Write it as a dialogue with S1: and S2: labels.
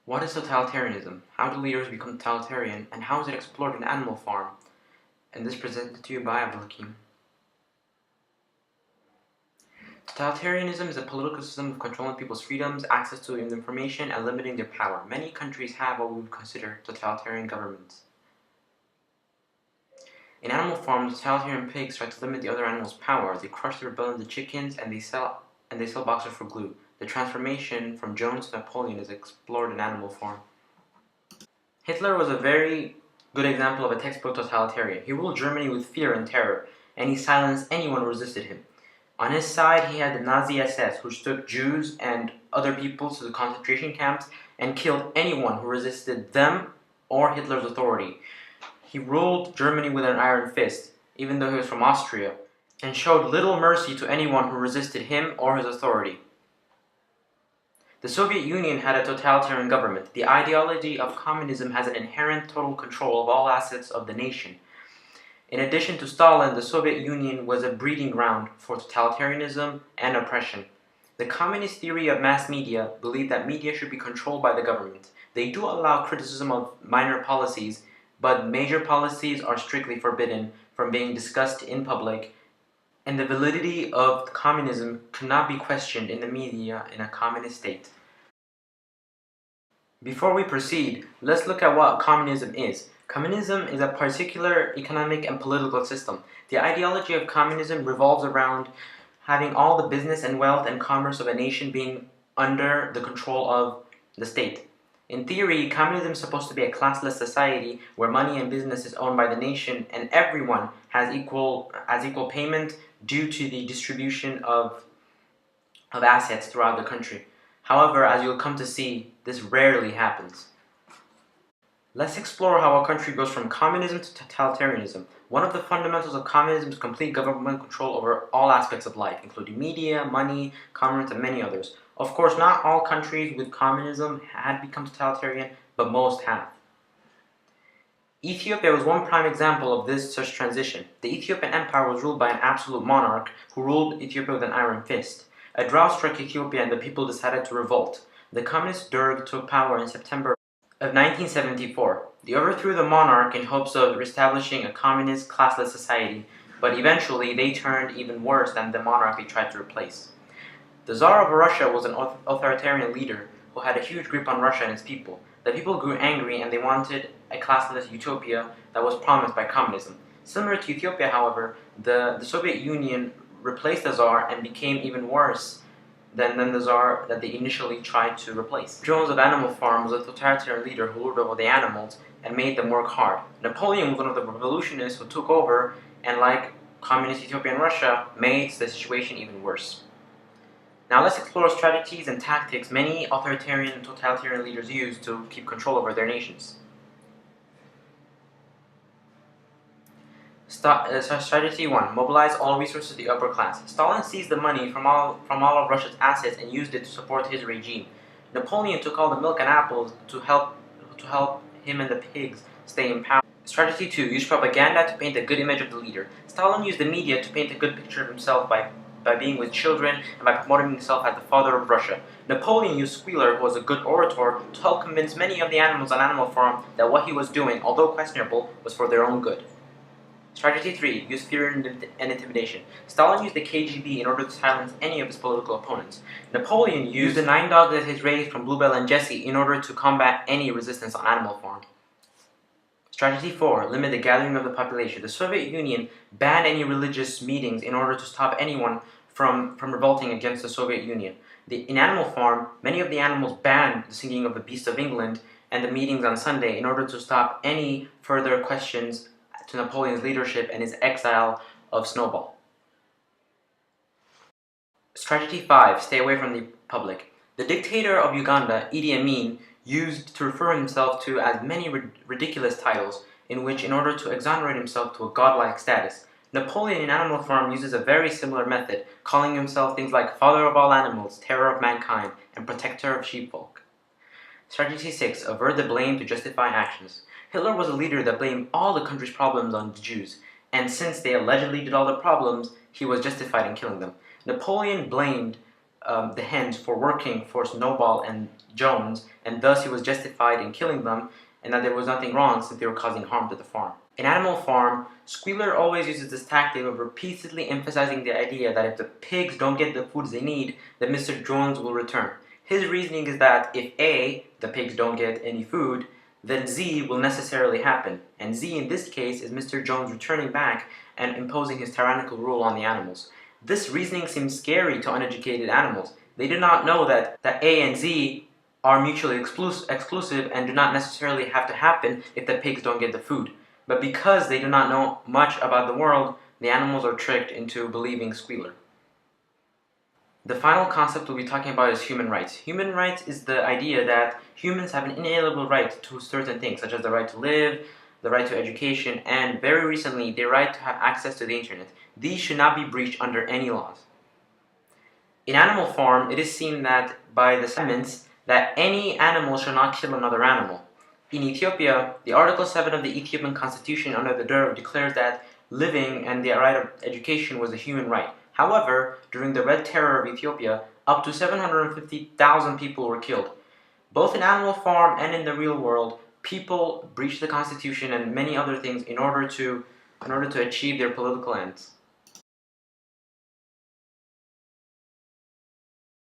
S1: What is totalitarianism? How do leaders become totalitarian? And how is it explored in Animal Farm? And this presented to you by Abdul Hakim. Totalitarianism is a political system of controlling people's freedoms, access to information, and limiting their power. Many countries have what we would consider totalitarian governments. In Animal Farm, totalitarian pigs try to limit the other animals' power. They crush the rebellion of the chickens, and they sell boxers for glue. The transformation from Jones to Napoleon is explored in Animal Farm. Hitler was a very good example of a textbook totalitarian. He ruled Germany with fear and terror, and he silenced anyone who resisted him. On his side, he had the Nazi SS, which took Jews and other peoples to the concentration camps and killed anyone who resisted them or Hitler's authority. He ruled Germany with an iron fist, even though he was from Austria, and showed little mercy to anyone who resisted him or his authority. The Soviet Union had a totalitarian government. The ideology of communism has an inherent total control of all assets of the nation. In addition to Stalin, the Soviet Union was a breeding ground for totalitarianism and oppression. The communist theory of mass media believed that media should be controlled by the government. They do allow criticism of minor policies, but major policies are strictly forbidden from being discussed in public, and the validity of communism cannot be questioned in the media in a communist state. Before we proceed, let's look at what communism is. Communism is a particular economic and political system. The ideology of communism revolves around having all the business and wealth and commerce of a nation being under the control of the state. In theory, communism is supposed to be a classless society where money and business is owned by the nation and everyone has equal payment due to the distribution of assets throughout the country. However, as you'll come to see, this rarely happens. Let's explore how a country goes from communism to totalitarianism. One of the fundamentals of communism is complete government control over all aspects of life, including media, money, commerce, and many others. Of course, not all countries with communism had become totalitarian, but most have. Ethiopia was one prime example of this such transition. The Ethiopian Empire was ruled by an absolute monarch who ruled Ethiopia with an iron fist. A drought struck Ethiopia and the people decided to revolt. The communist Derg took power in September of 1974. They overthrew the monarch in hopes of establishing a communist, classless society, but eventually they turned even worse than the monarch they tried to replace. The Tsar of Russia was an authoritarian leader who had a huge grip on Russia and its people. The people grew angry and they wanted a classless utopia that was promised by communism. Similar to Ethiopia, however, the Soviet Union replaced the Tsar and became even worse than the Tsar that they initially tried to replace. Jones of Animal Farm was a totalitarian leader who ruled over the animals and made them work hard. Napoleon was one of the revolutionists who took over and, like communist Ethiopia and Russia, made the situation even worse. Now let's explore strategies and tactics many authoritarian and totalitarian leaders use to keep control over their nations. Strategy 1. Mobilize all resources of the upper class. Stalin seized the money from all of Russia's assets and used it to support his regime. Napoleon took all the milk and apples to help him and the pigs stay in power. Strategy 2. Use propaganda to paint a good image of the leader. Stalin used the media to paint a good picture of himself by being with children and by promoting himself as the father of Russia. Napoleon used Squealer, who was a good orator, to help convince many of the animals on Animal Farm that what he was doing, although questionable, was for their own good. Strategy 3. Use fear and intimidation. Stalin used the KGB in order to silence any of his political opponents. Napoleon used the 9 dogs that he raised from Bluebell and Jessie in order to combat any resistance on Animal Farm. Strategy 4. Limit the gathering of the population. The Soviet Union banned any religious meetings in order to stop anyone from revolting against the Soviet Union. In Animal Farm, many of the animals banned the singing of the Beasts of England and the meetings on Sunday in order to stop any further questions to Napoleon's leadership and his exile of Snowball. Strategy 5. Stay away from the public. The dictator of Uganda, Idi Amin, used to refer himself to as many ridiculous titles in order to exonerate himself to a godlike status. Napoleon in Animal Farm uses a very similar method, calling himself things like father of all animals, terror of mankind, and protector of sheepfolk. Strategy 6. Avert the blame to justify actions. Hitler was a leader that blamed all the country's problems on the Jews, and since they allegedly did all the problems, he was justified in killing them. Napoleon blamed the hens for working for Snowball and Jones, and thus he was justified in killing them, and that there was nothing wrong since they were causing harm to the farm. In Animal Farm, Squealer always uses this tactic of repeatedly emphasizing the idea that if the pigs don't get the foods they need, then Mr. Jones will return. His reasoning is that if A, the pigs don't get any food, then Z will necessarily happen, and Z in this case is Mr. Jones returning back and imposing his tyrannical rule on the animals. This reasoning seems scary to uneducated animals. They do not know that A and Z are mutually exclusive and do not necessarily have to happen if the pigs don't get the food. But because they do not know much about the world, the animals are tricked into believing Squealer. The final concept we'll be talking about is human rights. Human rights is the idea that humans have an inalienable right to certain things, such as the right to live, the right to education, and very recently, the right to have access to the internet. These should not be breached under any laws. In Animal Farm, it is seen that by the amendments that any animal shall not kill another animal. In Ethiopia, the Article 7 of the Ethiopian Constitution under the Derg declares that living and the right of education was a human right. However, during the Red Terror of Ethiopia, up to 750,000 people were killed. Both in Animal Farm and in the real world, people breached the Constitution and many other things in order to achieve their political ends.